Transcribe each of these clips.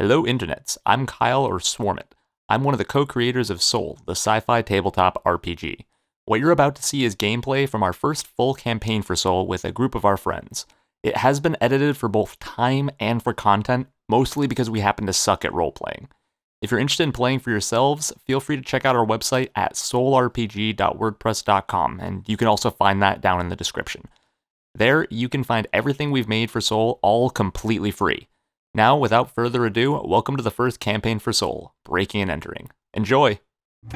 Hello, internets. I'm Kyle or Swarmit. I'm one of the co-creators of Soul, the sci-fi tabletop RPG. What you're about to see is gameplay from our first full campaign for Soul with a group of our friends. It has been edited for both time and for content, mostly because we happen to suck at role-playing. If you're interested in playing for yourselves, feel free to check out our website at soulrpg.wordpress.com, and you can also find that down in the description. There, you can find everything we've made for Soul all completely free. Now, without further ado, welcome to the first campaign for Soul, Breaking and Entering. Enjoy!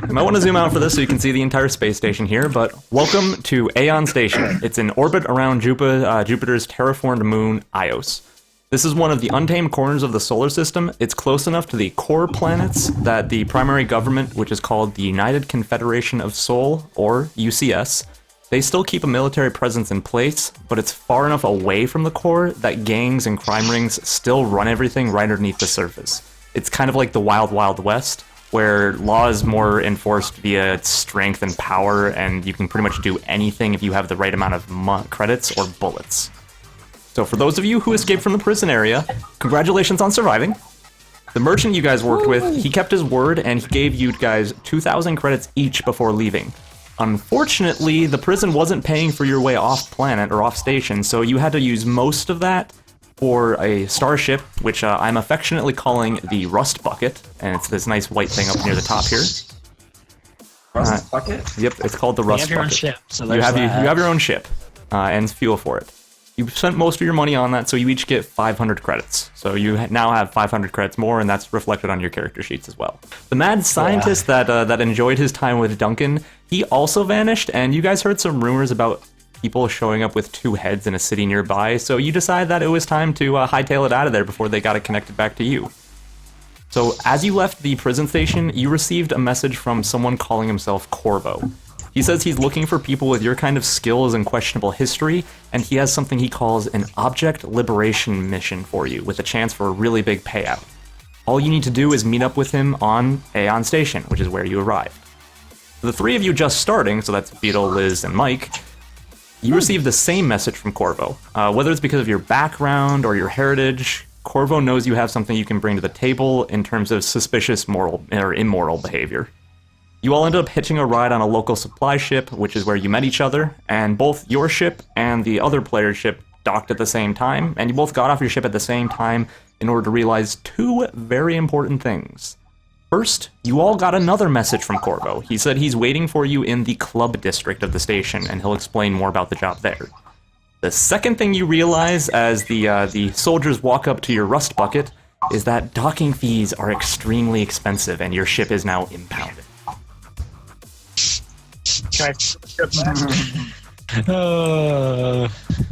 You might want to zoom out for this so you can see the entire space station here, but welcome to Aeon Station. It's in orbit around Jupiter's terraformed moon, Ios. This is one of the untamed corners of the solar system. It's close enough to the core planets that the primary government, which is called the United Confederation of Sol, or UCS, they still keep a military presence in place, but it's far enough away from the core that gangs and crime rings still run everything right underneath the surface. It's kind of like the Wild Wild West, where law is more enforced via strength and power, and you can pretty much do anything if you have the right amount of credits or bullets. So for those of you who escaped from the prison area, congratulations on surviving. The merchant you guys worked with, he kept his word and he gave you guys 2,000 credits each before leaving. Unfortunately, the prison wasn't paying for your way off planet or off station, so you had to use most of that for a starship, which I'm affectionately calling the Rust Bucket, and it's this nice white thing up near the top here. Rust Bucket? Yep, it's called the Rust You have your own Bucket. ship, so You there's have your own ship, and fuel for it. You spent most of your money on that, so you each get 500 credits. So you now have 500 credits more, and that's reflected on your character sheets as well. The mad scientist that enjoyed his time with Duncan, he also vanished, and you guys heard some rumors about people showing up with two heads in a city nearby, so you decided that it was time to hightail it out of there before they got it connected back to you. So as you left the prison station, you received a message from someone calling himself Corvo. He says he's looking for people with your kind of skills and questionable history, and he has something he calls an object liberation mission for you, with a chance for a really big payout. All you need to do is meet up with him on Aeon Station, which is where you arrived. For the three of you just starting, so that's Beetle, Liz, and Mike, you received the same message from Corvo. Whether it's because of your background or your heritage, Corvo knows you have something you can bring to the table in terms of suspicious moral or immoral behavior. You all ended up hitching a ride on a local supply ship, which is where you met each other, and both your ship and the other player's ship docked at the same time, and you both got off your ship at the same time in order to realize two very important things. First, you all got another message from Corvo. He said he's waiting for you in the club district of the station, and he'll explain more about the job there. The second thing you realize as the soldiers walk up to your Rust Bucket is that docking fees are extremely expensive, and your ship is now impounded.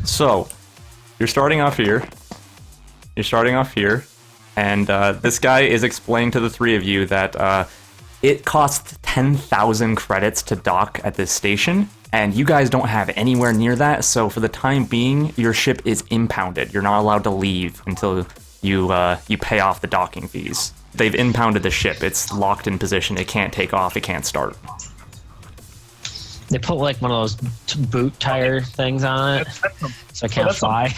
So, you're starting off here. And this guy is explaining to the three of you that it costs 10,000 credits to dock at this station, and you guys don't have anywhere near that, so for the time being, your ship is impounded. You're not allowed to leave until you pay off the docking fees. They've impounded the ship. It's locked in position. It can't take off. It can't start. They put like one of those boot tire things on it, so I can't fly.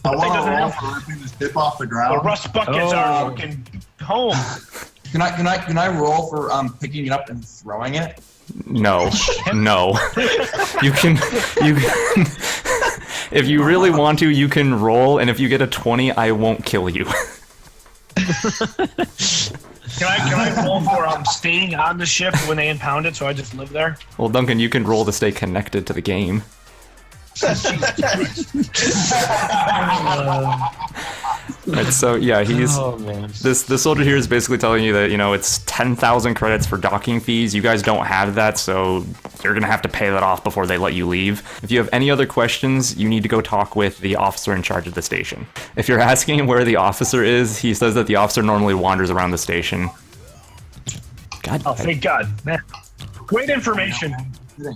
I want to roll for ripping the ship off the ground. The Rust Buckets are fucking home. Can I roll for picking it up and throwing it? No. You can if you really want to, you can roll, and if you get a 20, I won't kill you. Can I roll for staying on the ship when they impound it, so I just live there? Well, Duncan, you can roll to stay connected to the game. Right, so yeah, he's this soldier here is basically telling you that, you know, it's 10,000 credits for docking fees. You guys don't have that, so you're gonna have to pay that off before they let you leave. If you have any other questions, you need to go talk with the officer in charge of the station. If you're asking him where the officer is, he says that the officer normally wanders around the station. God. Oh, thank God. Man. Great information. They're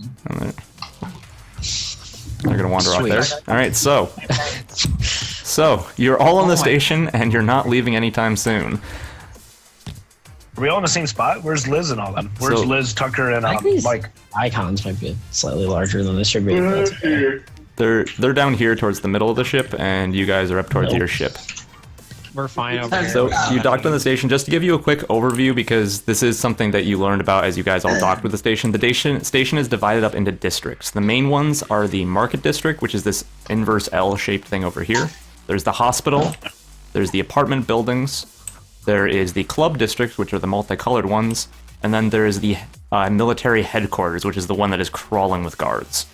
gonna wander off there. All right, so you're all on the station, and you're not leaving anytime soon. Are we all in the same spot? Where's Liz and all them? Where's So- Liz, Tucker, and These Mike? icons might be slightly larger than this should be. But that's okay. They're down here towards the middle of the ship, and you guys are up towards your ship. We're fine over here. So you docked on the station. Just to give you a quick overview, because this is something that you learned about as you guys all docked with the station. The station is divided up into districts. The main ones are the market district, which is this inverse L-shaped thing over here. There's the hospital. There's the apartment buildings. There is the club district, which are the multicolored ones. And then there is the military headquarters, which is the one that is crawling with guards.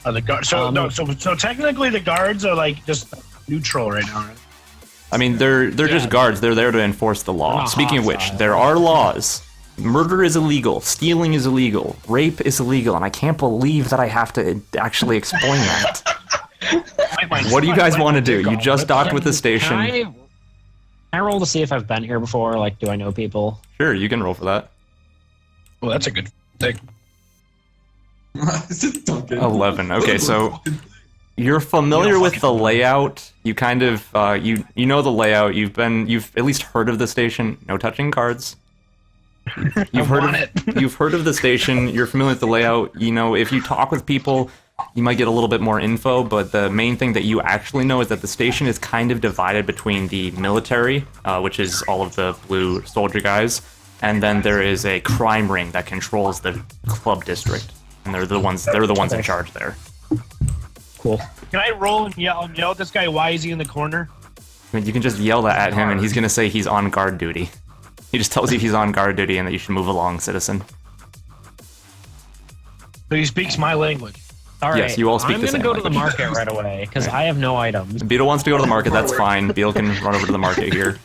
The guard. So technically, the guards are like just neutral right now. Right? I mean, they're just guards. They're there to enforce the law. Speaking of which, there are laws. Murder is illegal. Stealing is illegal. Rape is illegal. And I can't believe that I have to actually explain that. What do you guys want to do? You just docked with the station. Can I roll to see if I've been here before? Like, do I know people? Sure, you can roll for that. Well, that's a good thing. 11. Okay, so you're familiar with the layout. You kind of you know the layout. You've at least heard of the station. No touching cards. You've heard of the station. You're familiar with the layout. You know, if you talk with people, you might get a little bit more info, but the main thing that you actually know is that the station is kind of divided between the military, which is all of the blue soldier guys, and then there is a crime ring that controls the club district, and they're the ones in charge there. Cool. Can I roll and yell at this guy? Why is he in the corner? I mean, you can just yell that at him, and he's gonna say he's on guard duty. He just tells you he's on guard duty and that you should move along, citizen. So he speaks my language. All right. Yes, you all speak the same I'm gonna go to the language. market right away because I have no items. Beetle wants to go to the market, that's fine. Beetle can run over to the market here.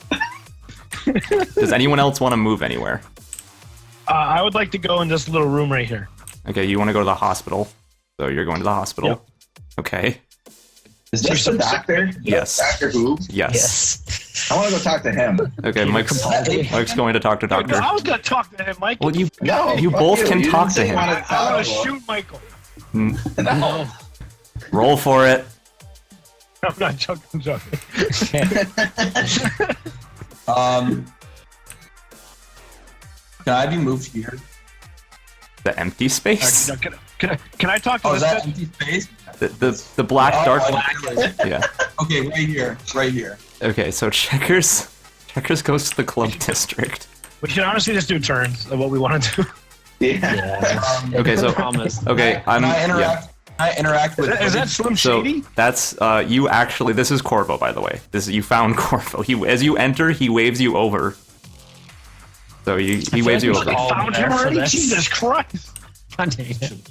Does anyone else want to move anywhere? I would like to go in this little room right here. Okay, you want to go to the hospital. So you're going to the hospital. Yep. Okay. Is this the doctor? Yes. Dr. Who? Yes. I want to go talk to him. Okay, Mike's going to talk to Doctor. I was gonna talk to him, Mike. Well, you No, both fuck can you. You talk didn't to say you him. wanted to I talk want to to him. shoot Michael. No. Roll for it. I'm not joking. I'm joking. Can I be moved here? The empty space. Can I talk to Oh, is this that guy? empty space? The black dark. Oh, Yeah. okay, right here, right here. Okay, so Checkers goes to the club district. We can honestly just do turns of what we want to do. Yeah. Okay, so Promise. okay, Can I interact with? Is that Slim So Shady? that's you actually. This is Corvo, by the way. You found Corvo. As you enter, he waves you over. So he waves you over. I found him there for already? this. Jesus Christ. God dang it.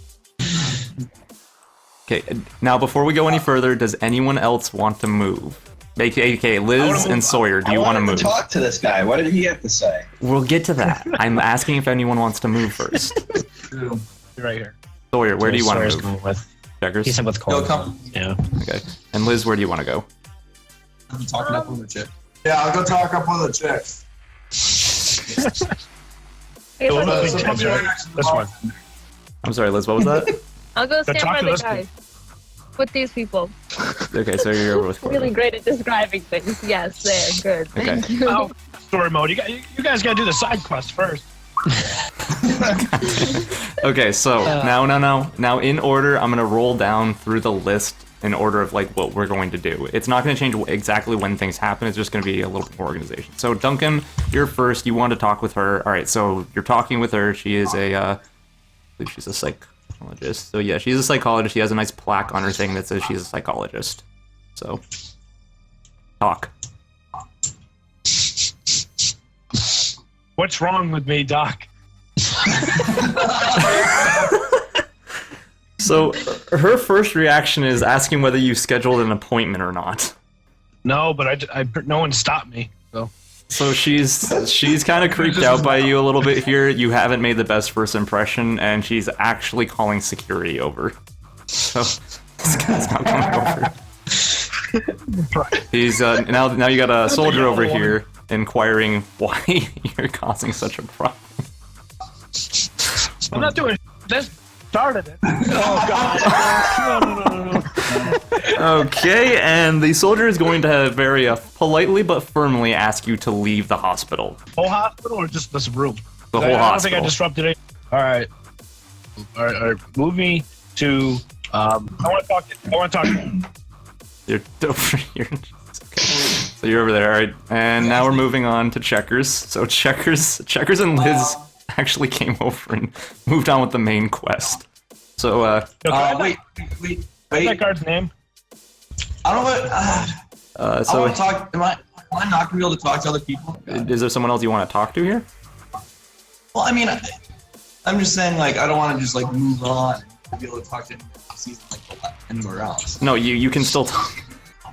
Okay, now before we go any further, does anyone else want to move? Okay, Liz and Sawyer, do you want to move? Talk to this guy. What did he have to say? We'll get to that. I'm asking if anyone wants to move first. You're right here. Sawyer, where do you want Sawyer's to move? going with. Checkers? He said with Go Corvo. come. Yeah. Okay. And Liz, where do you want to go? I'm talking up with the chick. Yeah, I'll go talk up with the chicks. Hey, So look, let's come here. This one. I'm sorry, Liz, what was that? I'll go stand talk by to the this guys. With these people. Okay, so you're over with Corvo. Really great at describing things. Yes, there. Good. Okay. Thank you. Oh, story mode. You guys got to do the side quest first. Okay, so now in order, I'm gonna roll down through the list in order of like what we're going to do. It's not gonna change exactly when things happen. It's just gonna be a little bit more organization. So Duncan, you're first. You want to talk with her. All right. So you're talking with her. She is I believe she's a psychologist. So yeah, she's a psychologist. She has a nice plaque on her thing that says she's a psychologist. So talk. What's wrong with me, Doc? So her first reaction is asking whether you scheduled an appointment or not. No, but no one stopped me. So she's kind of creeped out by you a little bit here. You haven't made the best first impression, and she's actually calling security over. So this guy's not coming over. He's now you got a soldier over here inquiring why you're causing such a problem. I'm not doing this. Started it. Oh God! No. Okay, and the soldier is going to very politely but firmly ask you to leave the hospital. Whole hospital or just this room? The whole I don't hospital. think I disrupted it. All right. Move me to. I want to talk. I want to talk. You're over here. So you're over there, all right? And now we're moving on to Checkers. So Checkers and Liz actually came over and moved on with the main quest. So wait. What's that guard's name? I don't know. I so want to talk. Am I not gonna be able to talk to other people? is there someone else you want to talk to here? Well, I mean, I'm just saying, like, I don't want to just like move on and be able to talk to anywhere else. No, you can still talk.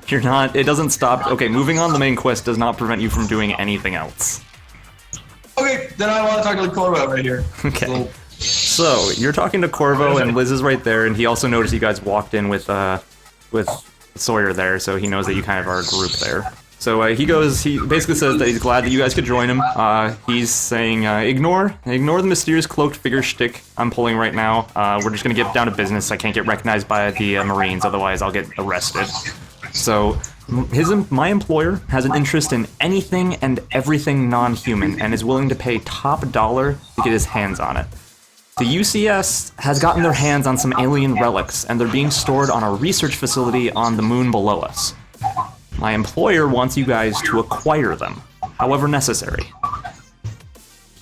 You're not. It doesn't stop. Okay, moving on the main quest does not prevent you from doing anything else. Okay, then I want to talk to Corvo right here. Okay. So you're talking to Corvo, and Liz is right there, and he also noticed you guys walked in with Sawyer there, so he knows that you kind of are a group there. So he basically says that he's glad that you guys could join him. He's saying, ignore the mysterious cloaked figure shtick I'm pulling right now. We're just gonna get down to business. I can't get recognized by the Marines, otherwise I'll get arrested. So my employer has an interest in anything and everything non-human, and is willing to pay top dollar to get his hands on it. The UCS has gotten their hands on some alien relics, and they're being stored on a research facility on the moon below us. My employer wants you guys to acquire them, however necessary.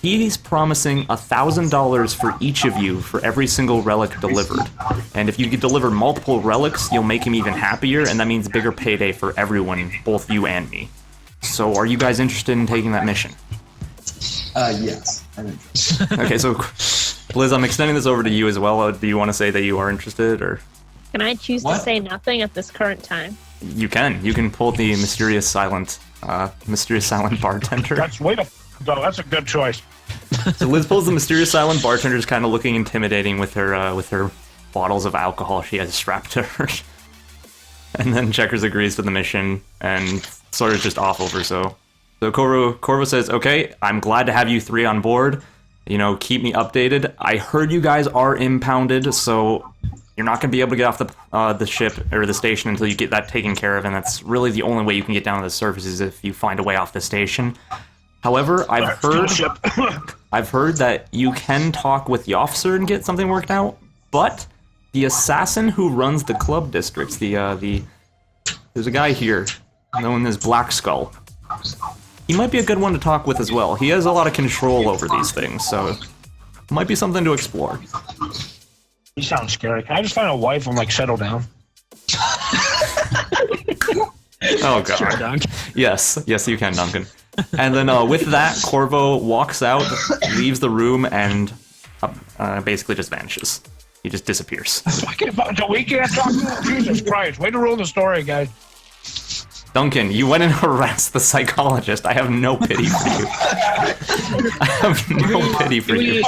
He's promising $1,000 for each of you for every single relic delivered. And if you could deliver multiple relics, you'll make him even happier, and that means bigger payday for everyone, both you and me. So are you guys interested in taking that mission? Yes. I'm interested. Okay, so Liz, I'm extending this over to you as well. Do you want to say that you are interested, or? Can I choose to say nothing at this current time? You can pull the mysterious silent bartender. That's way to go. That's a good choice. So Liz pulls the mysterious silent bartender, just kind of looking intimidating with her bottles of alcohol she has strapped to her. And then Checkers agrees to the mission, and sort of just off over. So Corvo says, "Okay, I'm glad to have you three on board. You know, keep me updated. I heard you guys are impounded, so you're not going to be able to get off the ship or the station until you get that taken care of, and that's really the only way you can get down to the surface is if you find a way off the station. However, I've heard that you can talk with the officer and get something worked out, but the assassin who runs the club districts, there's a guy here known as Black Skull. He might be a good one to talk with as well. He has a lot of control over these things, so it might be something to explore." You sound scary. Can I just find a wife and like settle down? Oh god. Sure, Dunk. Yes, you can, Duncan. And then with that, Corvo walks out, leaves the room, and basically just vanishes. He just disappears. We can't talk to him. Jesus Christ. Way to ruin the story, guys. Duncan, you went and harassed the psychologist. I have no pity for you. I have no pity for you.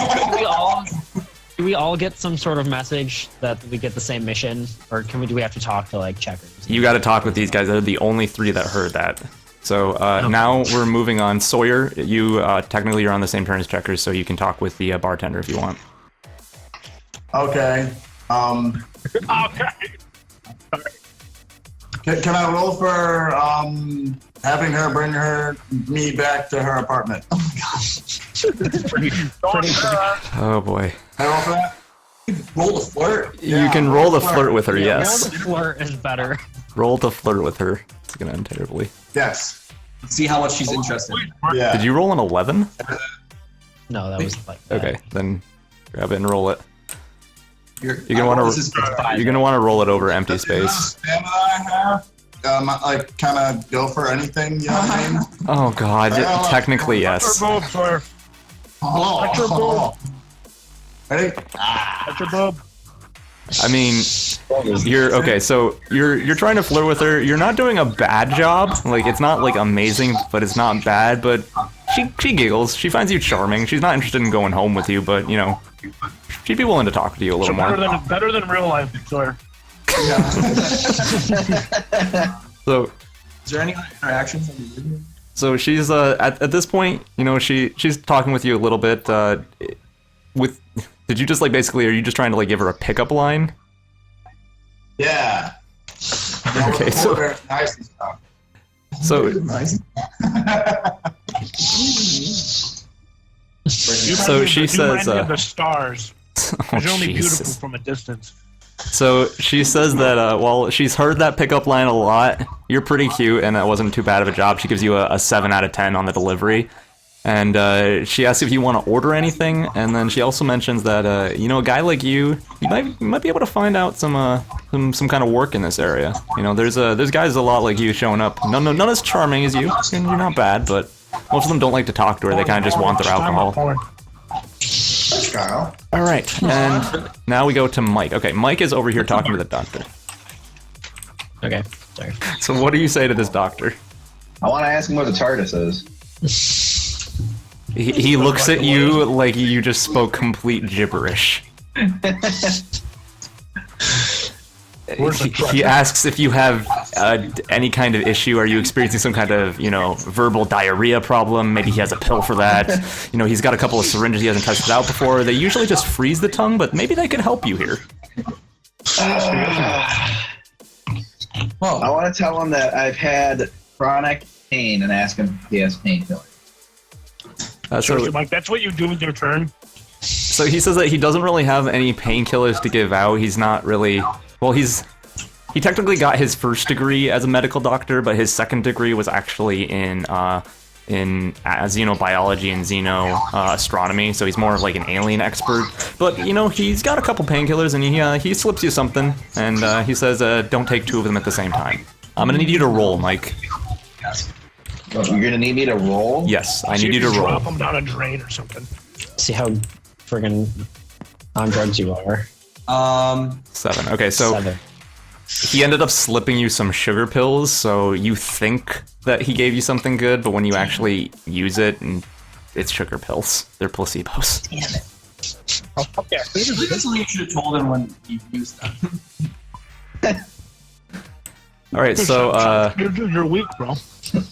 Do we all get some sort of message that we get the same mission, or do we have to talk to like Checkers? You got to talk with these guys. They're the only three that heard that. So now we're moving on. Sawyer, you technically you're on the same turn as Checkers, so you can talk with the bartender if you want. Okay. Okay. Can I roll for having her bring me back to her apartment? Oh my gosh. Oh boy. Can I roll for that? Roll the flirt. You can roll the flirt with her, Roll yes. the flirt is better. Roll to flirt with her. It's gonna end terribly. Yes. See how much she's interested. Yeah. Did you roll an 11? No, that was like Okay, then grab it and roll it. You're gonna want to roll it over empty space. Stamina I have, like kind of go for anything. You know what I mean? Oh god, technically yes. Boob, sir. Touch your boob. Ready? Touch your boob. I mean, you're okay. So you're trying to flirt with her. You're not doing a bad job. Like it's not like amazing, but it's not bad. But she giggles. She finds you charming. She's not interested in going home with you, but you know, she'd be willing to talk to you a little more. Better than real life, sir. So, Is there any interactions? so she's at this point, you know, she's talking with you a little bit. Did you just like basically? Are you just trying to like give her a pickup line? Yeah. Okay, so Nice and stuff. so Nice. So she says, the stars. oh, You're only beautiful Jesus. from a distance. So she says that well, she's heard that pickup line a lot. You're pretty cute, and that wasn't too bad of a job. She gives you a 7 out of 10 on the delivery. And she asks if you want to order anything, and then she also mentions that you know, a guy like you might be able to find out some kind of work in this area. You know, there's guys a lot like you showing up. None as charming as you, and you're not bad, but most of them don't like to talk to her. They kind of just want their alcohol. Thanks, Kyle. All right, and now we go to Mike. Okay, Mike is over here talking to the doctor. Okay, sorry. So what do you say to this doctor? I want to ask him what the TARDIS is. He looks at you like you just spoke complete gibberish. He asks if you have any kind of issue. Are you experiencing some kind of, you know, verbal diarrhea problem? Maybe he has a pill for that. You know, he's got a couple of syringes he hasn't tested out before. They usually just freeze the tongue, but maybe they could help you here. I want to tell him that I've had chronic pain and ask him if he has painkillers. So, Mike, that's what you do with your turn. so he says that he doesn't really have any painkillers to give out. He's not really... Well, he technically got his first degree as a medical doctor, but his second degree was actually in xenobiology and astronomy, so he's more of like an alien expert. But, you know, he's got a couple painkillers, and he slips you something, and he says, don't take 2 of them at the same time. I'm gonna need you to roll, Mike. You're gonna need me to roll? Yes, I See need if you to roll. Drop them down a drain or something. See how friggin' on drugs you are. 7. Okay, so 7. he ended up slipping you some sugar pills, so you think that he gave you something good, but when you actually use it, and it's sugar pills. They're placebos. Damn it. Okay, this is what you should have told him when you used them. All right, so You're weak, bro.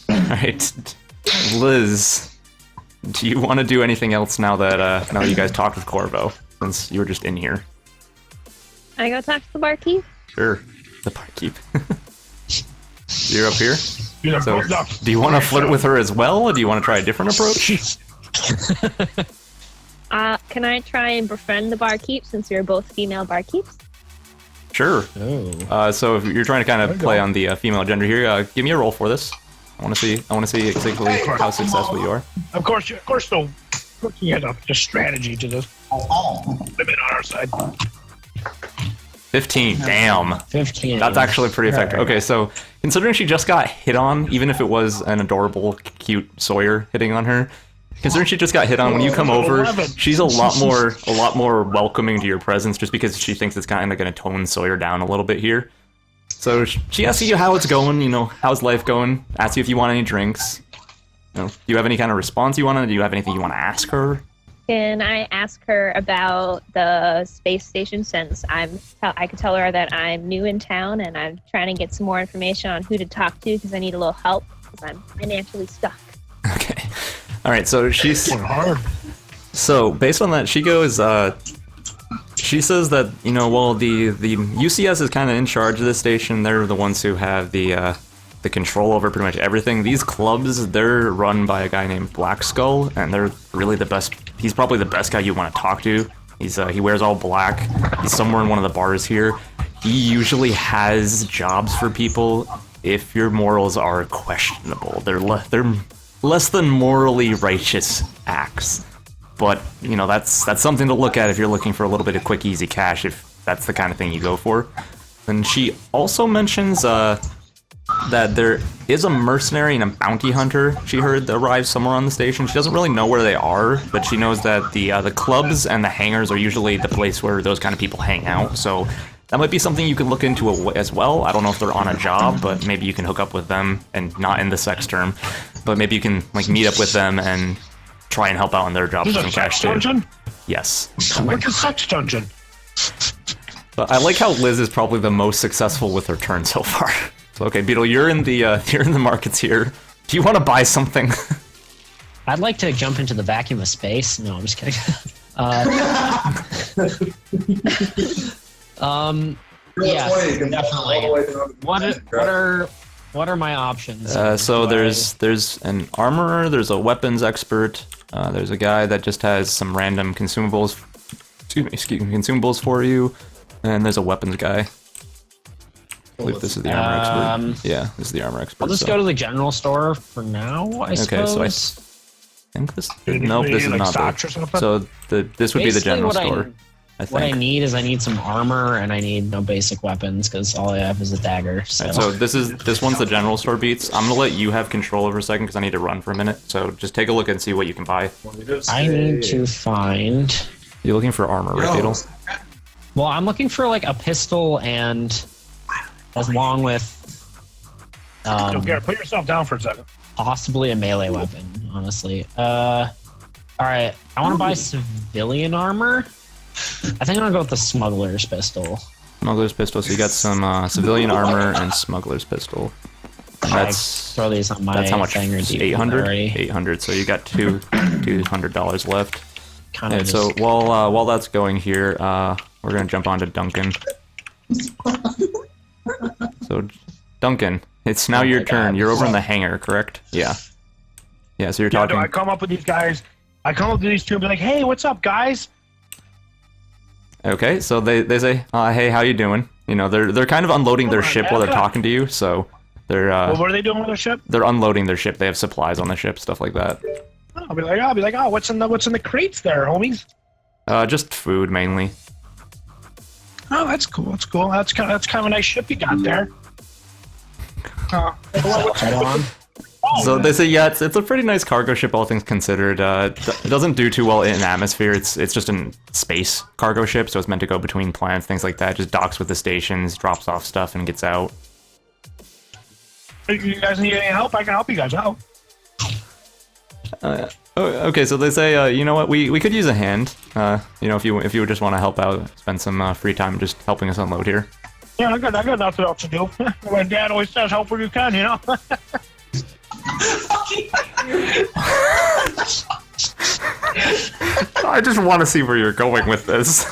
alright, Liz, do you want to do anything else now that you guys talked with Corvo, since you were just in here? I go talk to the barkeep. Sure, the barkeep. You're up here? You're So, no. do you want to flirt with her as well, or do you want to try a different approach? Can I try and befriend the barkeep since we're both female barkeeps? Sure. Oh. So if you're trying to kind of play on the female gender here, give me a roll for this. I want to see exactly how successful you are. Of course, though. Looking at a strategy to this. Limit on our side. 15. Damn. 15. That's actually pretty effective. Okay, so considering she just got hit on, even if it was an adorable, cute Sawyer hitting on her, considering she just got hit on, when you come over, she's a lot more welcoming to your presence, just because she thinks it's kind of going to tone Sawyer down a little bit here. So she asks you how it's going, you know, how's life going, asks you if you want any drinks. You know, do you have any kind of response you want to, do you have anything you want to ask her? Can I ask her about the space station since I could tell her that I'm new in town and I'm trying to get some more information on who to talk to because I need a little help because I'm financially stuck. Okay. All right, so she's... Hard. So, based on that, she goes, she says that, you know, well, the UCS is kind of in charge of this station. They're the ones who have the control over pretty much everything. These clubs, they're run by a guy named Black Skull, and they're really the best. He's probably the best guy you want to talk to. He wears all black. He's somewhere in one of the bars here. He usually has jobs for people if your morals are questionable. They're less than morally righteous acts. But, you know, that's something to look at if you're looking for a little bit of quick, easy cash, if that's the kind of thing you go for. And she also mentions that there is a mercenary and a bounty hunter she heard that arrived somewhere on the station. She doesn't really know where they are, but she knows that the clubs and the hangars are usually the place where those kind of people hang out. So that might be something you could look into as well. I don't know if they're on a job, but maybe you can hook up with them, and not in the sex term, but maybe you can like meet up with them and try and help out on their job for some cash too. Dungeon? Yes. Like a sex dungeon. But I like how Liz is probably the most successful with her turn so far. So okay, Beetle, you're in the markets here. Do you want to buy something? I'd like to jump into the vacuum of space. No, I'm just kidding. Yes, definitely. What are my options? So there's an armorer, there's a weapons expert, there's a guy that just has some random consumables. Consumables for you. And there's a weapons guy. I believe this is the armor expert. Yeah, this is the armor expert. I'll just go to the general store for now, I suppose. Okay, so I think this. Do Nope, you this is need, like, not socks or the. something? So this would be the Basically, general what store. I What I think. need is I need some armor and I need no basic weapons because all I have is a dagger. So, Alright, so this one's the general store beats. I'm gonna let you have control for a second because I need to run for a minute. So just take a look and see what you can buy. I need to find. You're looking for armor, right, Beetle? Well, I'm looking for like a pistol and along with So, Garrett, put yourself down for a second. possibly a melee weapon. Honestly, all right. I want to buy civilian armor. I think I'm gonna go with the smuggler's pistol. Smuggler's pistol. So you got some civilian armor and smuggler's pistol. And I that's throw these on my how much? thing or do you want 800. already? 800. So you got $200 left. Kind And of so just, while that's going here, we're gonna jump onto Duncan. So Duncan, it's now Oh your my turn. God. You're over in the hangar, correct? Yeah. Yeah. So you're Yeah, talking. I come up with these guys. I come up to these two and be like, "Hey, what's up, guys?" Okay, so they say, "Hey, how you doing?" You know, they're kind of unloading their Alright, ship man, while they're good. talking to you. So they're Well, what are they doing with their ship? they're unloading their ship. They have supplies on the ship, stuff like that. I'll be like, "Oh, what's in the crates there, homies?" Just food mainly. Oh, that's cool. That's cool. That's kind of a nice ship you got there. hold on. Oh, So they say, yeah, it's a pretty nice cargo ship, all things considered. It doesn't do too well in atmosphere. It's just a space cargo ship, so it's meant to go between planets, things like that. Just docks with the stations, drops off stuff, and gets out. you guys need any help? I can help you guys out. Okay, so they say, you know what, we could use a hand. You know, if you just want to help out, spend some free time just helping us unload here. Yeah, I got nothing else to do. My dad always says, "Help where you can," you know. I just want to see where you're going with this.